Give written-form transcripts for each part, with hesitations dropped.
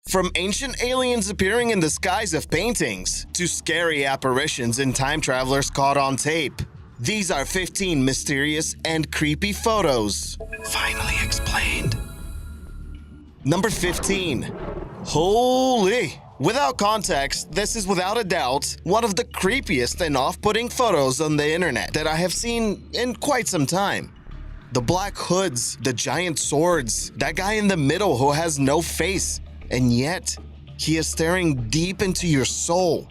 From ancient aliens appearing in the skies of paintings to scary apparitions and time travelers caught on tape, these are 15 mysterious and creepy photos. Finally explained. Number 15. Holy! Without context, this is without a doubt one of the creepiest and off-putting photos on the internet that I have seen in quite some time. The black hoods, the giant swords, that guy in the middle who has no face, and yet he is staring deep into your soul.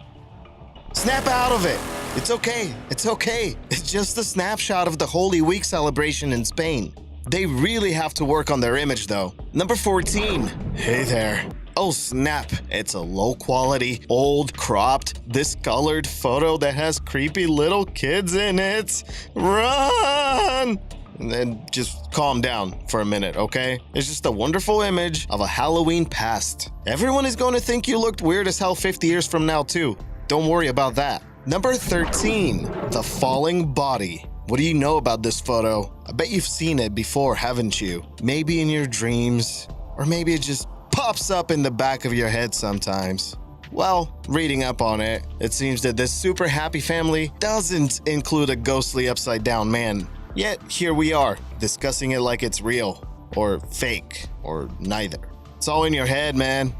Snap out of it. It's okay. It's okay. It's just a snapshot of the Holy Week celebration in Spain. They really have to work on their image though. Number 14. Hey there. Oh snap, it's a low-quality, old, cropped, discolored photo that has creepy little kids in it. Run! And then just calm down for a minute, okay? It's just a wonderful image of a Halloween past. Everyone is going to think you looked weird as hell 50 years from now too. Don't worry about that. Number 13, the falling body. What do you know about this photo? I bet you've seen it before, haven't you? Maybe in your dreams, or maybe it just pops up in the back of your head sometimes. Well, reading up on it, it seems that this super happy family doesn't include a ghostly upside down man. Yet here we are, discussing it like it's real, or fake, or neither. It's all in your head, man.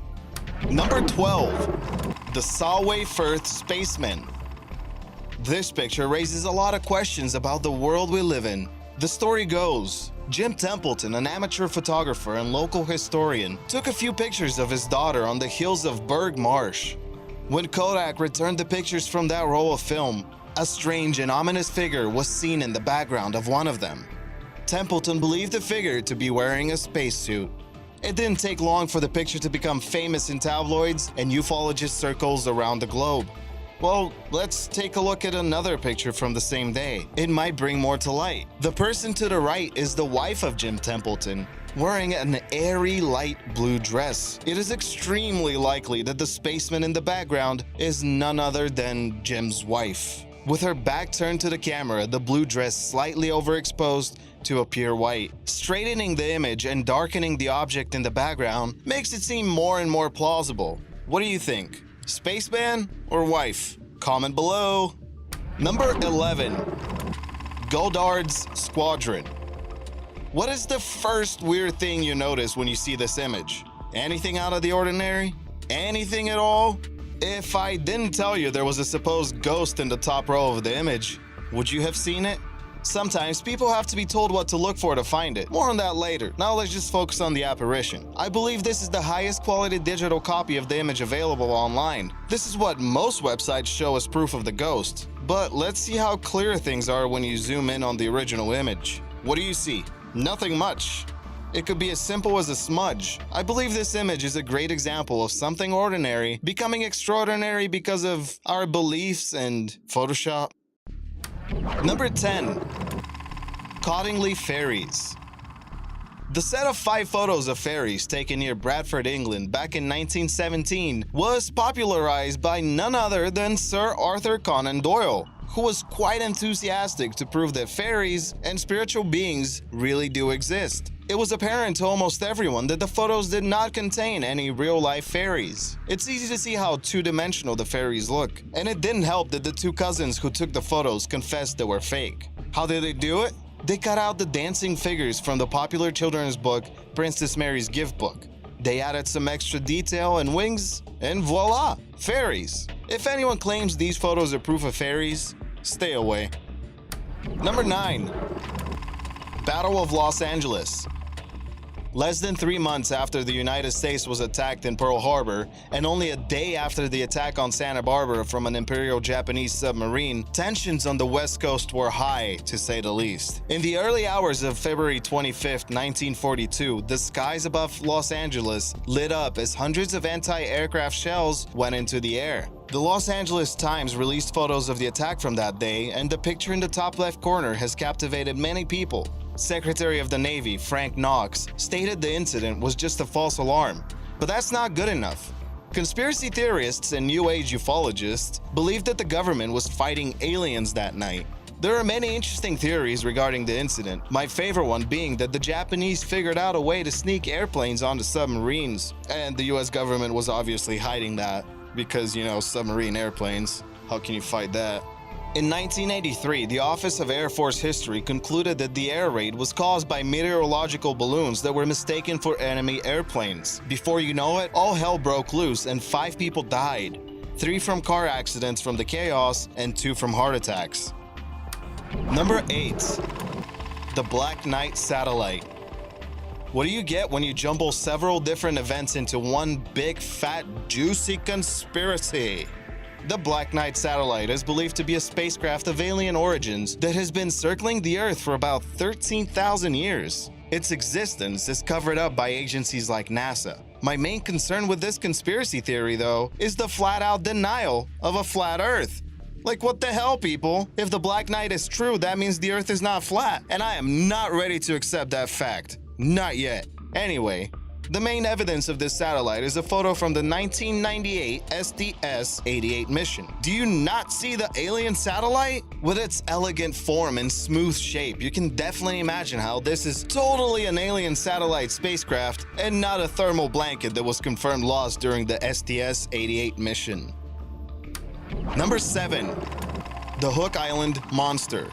Number 12, the Solway Firth Spaceman. This picture raises a lot of questions about the world we live in. The story goes, Jim Templeton, an amateur photographer and local historian, took a few pictures of his daughter on the hills of Berg Marsh. When Kodak returned the pictures from that roll of film, a strange and ominous figure was seen in the background of one of them. Templeton believed the figure to be wearing a spacesuit. It didn't take long for the picture to become famous in tabloids and ufologist circles around the globe. Well, let's take a look at another picture from the same day. It might bring more to light. The person to the right is the wife of Jim Templeton, wearing an airy light blue dress. It is extremely likely that the spaceman in the background is none other than Jim's wife. With her back turned to the camera, the blue dress slightly overexposed to appear white. Straightening the image and darkening the object in the background makes it seem more and more plausible. What do you think? Spaceman or wife? Comment below. Number 11. Goddard's Squadron. What is the first weird thing you notice when you see this image? Anything out of the ordinary? Anything at all? If I didn't tell you there was a supposed ghost in the top row of the image, would you have seen it? Sometimes people have to be told what to look for to find it. More on that later. Now let's just focus on the apparition. I believe this is the highest quality digital copy of the image available online. This is what most websites show as proof of the ghost. But let's see how clear things are when you zoom in on the original image. What do you see? Nothing much. It could be as simple as a smudge. I believe this image is a great example of something ordinary becoming extraordinary because of our beliefs and Photoshop. Number 10. Cottingley Fairies. The set of 5 photos of fairies taken near Bradford, England back in 1917 was popularized by none other than Sir Arthur Conan Doyle, who was quite enthusiastic to prove that fairies and spiritual beings really do exist. It was apparent to almost everyone that the photos did not contain any real-life fairies. It's easy to see how two-dimensional the fairies look, and it didn't help that the 2 cousins who took the photos confessed they were fake. How did they do it? They cut out the dancing figures from the popular children's book, Princess Mary's Gift Book. They added some extra detail and wings, and voila, fairies. If anyone claims these photos are proof of fairies, stay away. Number 9. Battle of Los Angeles. Less than 3 months after the United States was attacked in Pearl Harbor, and only a day after the attack on Santa Barbara from an Imperial Japanese submarine, tensions on the West Coast were high, to say the least. In the early hours of February 25, 1942, the skies above Los Angeles lit up as hundreds of anti-aircraft shells went into the air. The Los Angeles Times released photos of the attack from that day, and the picture in the top left corner has captivated many people. Secretary of the Navy Frank Knox stated the incident was just a false alarm. But that's not good enough. Conspiracy theorists and New Age ufologists believed that the government was fighting aliens that night. There are many interesting theories regarding the incident, my favorite one being that the Japanese figured out a way to sneak airplanes onto submarines, and the US government was obviously hiding that, because, you know, submarine airplanes. How can you fight that? In 1983, the Office of Air Force History concluded that the air raid was caused by meteorological balloons that were mistaken for enemy airplanes. Before you know it, all hell broke loose and 5 people died. 3 from car accidents from the chaos and 2 from heart attacks. Number 8. The Black Knight Satellite. What do you get when you jumble several different events into one big, fat, juicy conspiracy? The Black Knight Satellite is believed to be a spacecraft of alien origins that has been circling the Earth for about 13,000 years. Its existence is covered up by agencies like NASA. My main concern with this conspiracy theory, though, is the flat-out denial of a flat Earth. Like, what the hell, people? If the Black Knight is true, that means the Earth is not flat, and I am not ready to accept that fact. Not yet. Anyway, the main evidence of this satellite is a photo from the 1998 STS-88 mission. Do you not see the alien satellite? With its elegant form and smooth shape, you can definitely imagine how this is totally an alien satellite spacecraft and not a thermal blanket that was confirmed lost during the STS-88 mission. Number 7. The Hook Island Monster.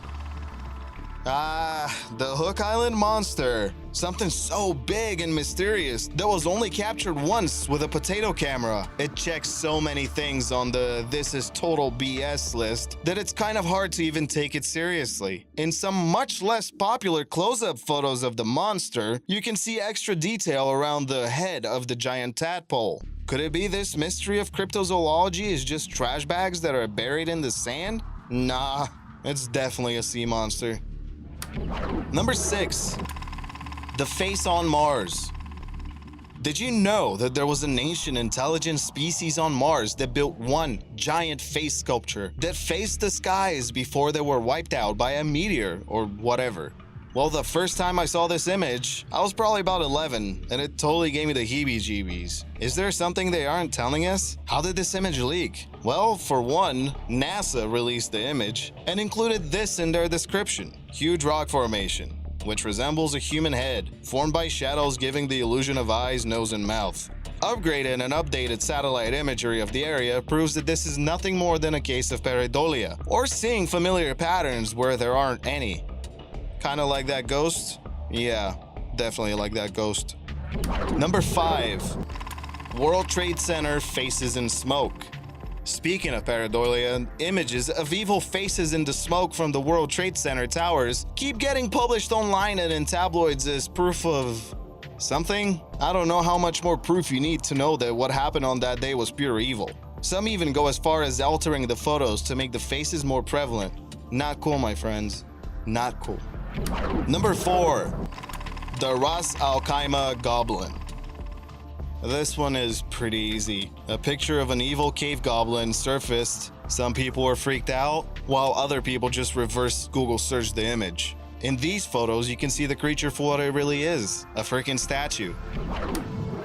The Hook Island Monster. Something so big and mysterious that was only captured once with a potato camera. It checks so many things on the "this is total BS" list that it's kind of hard to even take it seriously. In some much less popular close-up photos of the monster, you can see extra detail around the head of the giant tadpole. Could it be this mystery of cryptozoology is just trash bags that are buried in the sand? Nah, it's definitely a sea monster. Number 6. The Face on Mars. Did you know that there was an ancient intelligent species on Mars that built one giant face sculpture that faced the skies before they were wiped out by a meteor or whatever? Well, the first time I saw this image, I was probably about 11, and it totally gave me the heebie-jeebies. Is there something they aren't telling us? How did this image leak? Well, for one, NASA released the image and included this in their description: huge rock formation, which resembles a human head, formed by shadows giving the illusion of eyes, nose, and mouth. Upgraded and updated satellite imagery of the area proves that this is nothing more than a case of pareidolia, or seeing familiar patterns where there aren't any. Kinda like that ghost? Yeah, definitely like that ghost. Number 5. World Trade Center Faces in Smoke. Speaking of pareidolia, images of evil faces in the smoke from the World Trade Center towers keep getting published online and in tabloids as proof of something. I don't know how much more proof you need to know that what happened on that day was pure evil. Some even go as far as altering the photos to make the faces more prevalent. Not cool, my friends. Not cool. Number 4. The Ras Al Khaimah Goblin. This one is pretty easy. A picture of an evil cave goblin surfaced. Some people were freaked out, while other people just reverse Google searched the image. In these photos, you can see the creature for what it really is: a freaking statue.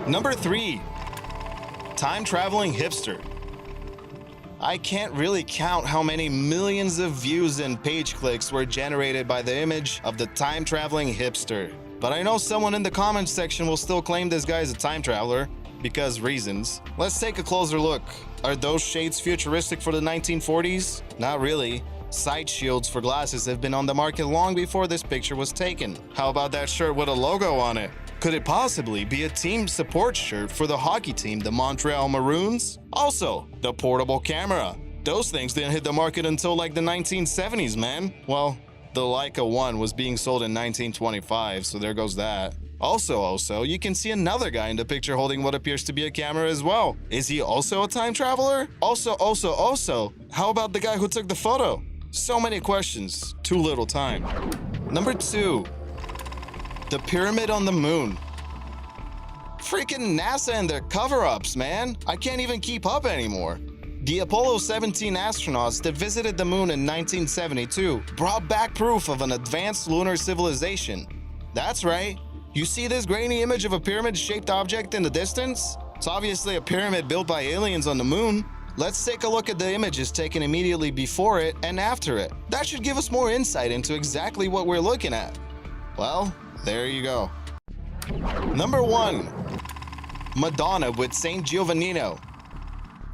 Number 3. Time-traveling hipster. I can't really count how many millions of views and page clicks were generated by the image of the time-traveling hipster. But I know someone in the comments section will still claim this guy is a time traveler, because reasons. Let's take a closer look. Are those shades futuristic for the 1940s? Not really. Sight shields for glasses have been on the market long before this picture was taken. How about that shirt with a logo on it? Could it possibly be a team support shirt for the hockey team, the Montreal Maroons? Also, the portable camera. Those things didn't hit the market until like the 1970s, man. Well, the Leica 1 was being sold in 1925, so there goes that. Also, you can see another guy in the picture holding what appears to be a camera as well. Is he also a time traveler? Also, how about the guy who took the photo? So many questions, too little time. Number 2. The Pyramid on the Moon. Freaking NASA and their cover-ups, man. I can't even keep up anymore. The Apollo 17 astronauts that visited the moon in 1972 brought back proof of an advanced lunar civilization. That's right. You see this grainy image of a pyramid-shaped object in the distance? It's obviously a pyramid built by aliens on the moon. Let's take a look at the images taken immediately before it and after it. That should give us more insight into exactly what we're looking at. Well, there you go. Number 1. Madonna with Saint Giovannino.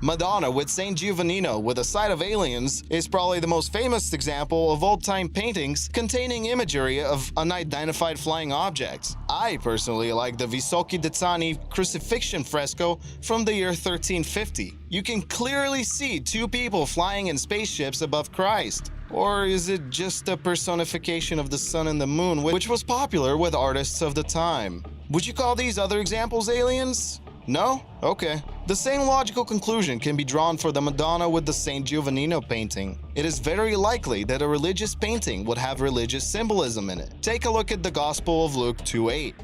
Madonna with Saint Giovannino with a Sight of Aliens is probably the most famous example of old-time paintings containing imagery of unidentified flying objects. I personally like the Visocchi Dezzani crucifixion fresco from the year 1350. You can clearly see two people flying in spaceships above Christ. Or is it just a personification of the sun and the moon, which was popular with artists of the time? Would you call these other examples aliens? No? Okay. The same logical conclusion can be drawn for the Madonna with the Saint Giovannino painting. It is very likely that a religious painting would have religious symbolism in it. Take a look at the Gospel of Luke 2:8.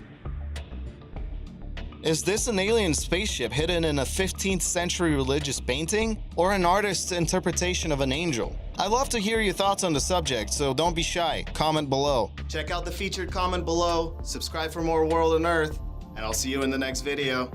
Is this an alien spaceship hidden in a 15th century religious painting, or an artist's interpretation of an angel? I'd love to hear your thoughts on the subject, so don't be shy. Comment below. Check out the featured comment below, subscribe for more World and Earth, and I'll see you in the next video.